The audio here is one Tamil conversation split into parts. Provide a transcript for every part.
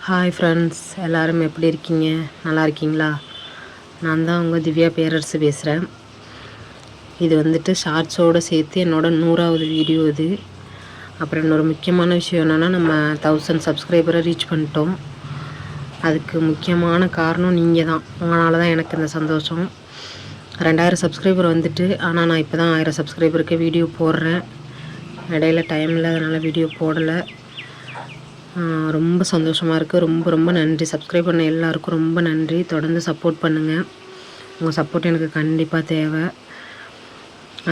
ஹாய் ஃப்ரெண்ட்ஸ், எல்லோரும் எப்படி இருக்கீங்க? நல்லா இருக்கீங்களா? நான் தான் உங்கள் திவ்யா பேரரசு பேசுகிறேன். இது வந்துட்டு ஷார்ட்ஸோடு சேர்த்து என்னோடய 100வது வீடியோ இது. அப்புறம் இன்னொரு முக்கியமான விஷயம் என்னென்னா, நம்ம 1000 சப்ஸ்கிரைபரை ரீச் பண்ணிட்டோம். அதுக்கு முக்கியமான காரணம் நீங்கள் தான். உங்களால் தான் எனக்கு இந்த சந்தோஷம். 2000 சப்ஸ்கிரைபர் வந்துட்டு, ஆனால் நான் இப்போ தான் 1000 சப்ஸ்கிரைபருக்கு வீடியோ போடுறேன். இடையில டைம் இல்லை, அதனால் வீடியோ போடலை. ரொம்ப சந்தோஷமாக இருக்குது. ரொம்ப ரொம்ப நன்றி. சப்ஸ்கிரைப் பண்ண எல்லாருக்கும் ரொம்ப நன்றி. தொடர்ந்து சப்போர்ட் பண்ணுங்கள். உங்கள் சப்போர்ட் எனக்கு கண்டிப்பாக தேவை.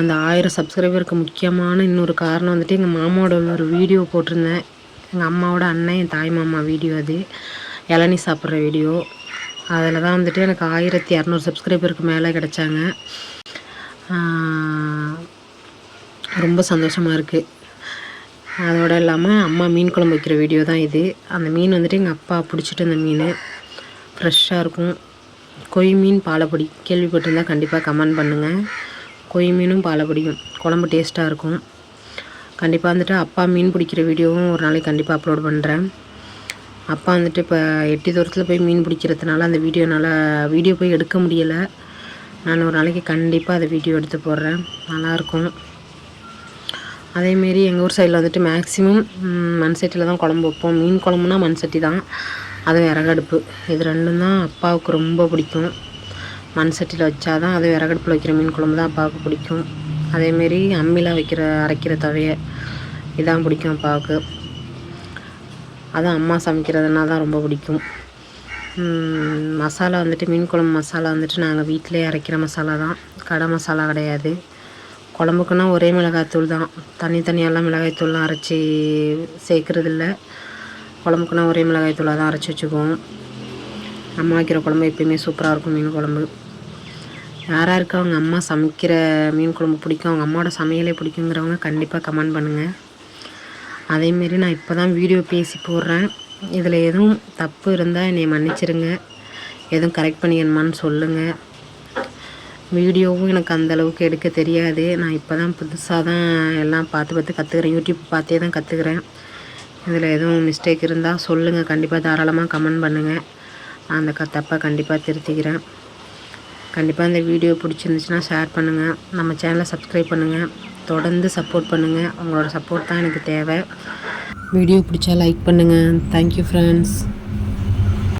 அந்த 1000 சப்ஸ்கிரைபருக்கு முக்கியமான இன்னொரு காரணம் வந்துட்டு, எங்கள் மாமாவோட ஒரு வீடியோ போட்டிருந்தேன். எங்கள் அம்மாவோட அண்ணன், என் தாய் மாமா வீடியோ அது. இளநீ சாப்பிட்ற வீடியோ. அதில் தான் வந்துட்டு எனக்கு 1200 சப்ஸ்கிரைபருக்கு மேலே கிடச்சாங்க. ரொம்ப சந்தோஷமாக இருக்குது. அதோடு இல்லாமல் அம்மா மீன் குழம்பு வைக்கிற வீடியோ தான் இது. அந்த மீன் வந்துட்டு எங்கள் அப்பா பிடிச்சிட்டு அந்த மீன் ஃப்ரெஷ்ஷாக இருக்கும். கொய் மீன் பாலப்பொடி கேள்விப்பட்டிருந்தால் கண்டிப்பாக கமெண்ட் பண்ணுங்கள். கொய் மீனும் பாலப்பொடியும் குழம்பு டேஸ்ட்டாக இருக்கும். கண்டிப்பாக வந்துட்டு அப்பா மீன் பிடிக்கிற வீடியோவும் ஒரு நாளைக்கு கண்டிப்பாக அப்லோட் பண்ணுறேன். அப்பா வந்துட்டு இப்போ எட்டி தூரத்தில் போய் மீன் பிடிக்கிறதுனால அந்த வீடியோ போய் எடுக்க முடியலை. நான் ஒரு நாளைக்கு கண்டிப்பாக அதை வீடியோ எடுத்து போடுறேன். நல்லாயிருக்கும். அதேமாரி எங்கள் ஊர் சைடில் வந்துட்டு மேக்ஸிமம் மண் சட்டியில் தான் குழம்பு வைப்போம். மீன் குழம்புனா மண் சட்டி தான், அதுவும் விறகடுப்பு. இது ரெண்டும் தான் அப்பாவுக்கு ரொம்ப பிடிக்கும். மண் சட்டியில் வச்சா தான், அது விறகடுப்பில் வைக்கிற மீன் குழம்பு தான் அப்பாவுக்கு பிடிக்கும். அதேமாரி அம்மியில் அரைக்கிற துவைய இதான் பிடிக்கும் அப்பாவுக்கு. அதுவும் அம்மா சமைக்கிறதுனா தான் ரொம்ப பிடிக்கும். மசாலா வந்துட்டு மீன் குழம்பு மசாலா வந்துட்டு நாங்கள் வீட்டிலே அரைக்கிற மசாலா தான், கடை மசாலா கிடையாது. குழம்புக்குன்னா ஒரே மிளகாய்த்தூள் தான், தனித்தனியெல்லாம் மிளகாய்த்தூள்லாம் அரைச்சி சேர்க்குறதில்ல. குழம்புக்குன்னா ஒரே மிளகாய்த்தூளாக தான் அரைச்சி வச்சுக்குவோம். அம்மா வைக்கிற குழம்பு எப்பயுமே சூப்பராக இருக்கும். மீன் குழம்பு யாராருக்கு அவங்க அம்மா சமைக்கிற மீன் குழம்பு பிடிக்கும், அவங்க அம்மாவோட சமையலே பிடிக்குங்கிறவங்க கண்டிப்பாக கமெண்ட் பண்ணுங்கள். அதேமாரி நான் இப்போ தான் வீடியோ பேசி போடுறேன். இதில் எதுவும் தப்பு இருந்தால் என்னை மன்னிச்சிருங்க. எதுவும் கரெக்ட் பண்ணிக்கணுமான்னு சொல்லுங்கள். வீடியோவும் எனக்கு அந்தளவுக்கு எடுக்க தெரியாது. நான் இப்போ தான் புதுசாக தான் எல்லாம் பார்த்து கற்றுக்குறேன். யூடியூப் பார்த்தே தான் கற்றுக்குறேன். இதில் எதுவும் மிஸ்டேக் இருந்தால் சொல்லுங்கள். கண்டிப்பாக தாராளமாக கமெண்ட் பண்ணுங்கள். நான் அந்த தப்பை கண்டிப்பாக திருத்திக்கிறேன். கண்டிப்பாக இந்த வீடியோ பிடிச்சிருந்துச்சுன்னா ஷேர் பண்ணுங்கள். நம்ம சேனலை சப்ஸ்கிரைப் பண்ணுங்கள். தொடர்ந்து சப்போர்ட் பண்ணுங்கள். உங்களோட சப்போர்ட் தான் எனக்கு தேவை. வீடியோ பிடிச்சா லைக் பண்ணுங்கள். Thank you friends.